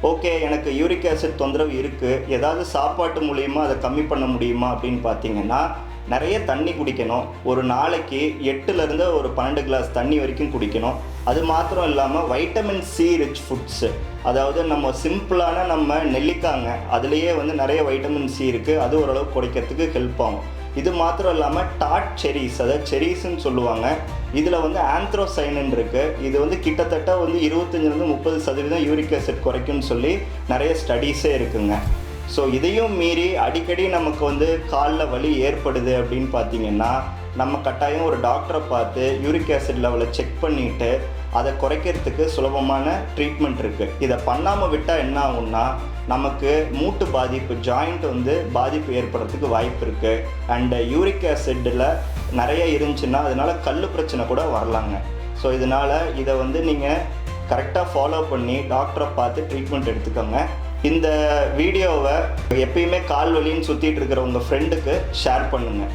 Okay, எனக்கு uric acid தொந்தரவு இருக்குது, ஏதாவது சாப்பாட்டு மூலியமாக அதை கம்மி பண்ண முடியுமா அப்படின்னு பார்த்தீங்கன்னா, நிறைய தண்ணி குடிக்கணும். ஒரு நாளைக்கு 8லேருந்து ஒரு 12 கிளாஸ் தண்ணி வரைக்கும் குடிக்கணும். அது மாத்திரம் இல்லாமல் வைட்டமின் சி ரிச் ஃபுட்ஸு, அதாவது நம்ம சிம்பிளான நம்ம நெல்லிக்காங்க அதுலேயே வந்து நிறைய வைட்டமின் சி இருக்குது, அது ஓரளவுக்கு குறைக்கிறதுக்கு ஹெல்ப் ஆகும். இது மாத்திரம் இல்லாமல் டாட் செரிஸ், அதாவது செரிஸ்ன்னு சொல்லுவாங்க, இதில் வந்து ஆந்த்ரோசைனின் இருக்குது. இது வந்து கிட்டத்தட்ட வந்து 25-30% யூரிக் ஆசிட் குறைக்கும்னு சொல்லி நிறைய ஸ்டடீஸே இருக்குங்க. ஸோ இதையும் மீறி அடிக்கடி நமக்கு வந்து காலில் வலி ஏற்படுது அப்படின்னு பார்த்தீங்கன்னா, நம்ம கட்டாயம் ஒரு டாக்டரை பார்த்து யூரிக் ஆசிட் லெவலை செக் பண்ணிவிட்டு அதை குறைக்கிறதுக்கு சுலபமான ட்ரீட்மெண்ட் இருக்குது. இதை பண்ணாமல் விட்டால் என்ன ஆகும்னா, நமக்கு மூட்டு பாதிப்பு, ஜாயிண்ட் வந்து பாதிப்பு ஏற்படுறதுக்கு வாய்ப்பு இருக்குது. அண்டு யூரிக் ஆசிட்டில் நிறைய இருந்துச்சுன்னா அதனால் கல் பிரச்சனை கூட வரலாங்க. ஸோ இதனால் இதை வந்து நீங்கள் கரெக்டாக ஃபாலோ பண்ணி டாக்டரை பார்த்து ட்ரீட்மெண்ட் எடுத்துக்கோங்க. இந்த வீடியோவை எப்பயுமே கால் வலின்னு சுற்றிட்டு இருக்கிற உங்கள் ஃப்ரெண்டுக்கு ஷேர் பண்ணுங்கள்.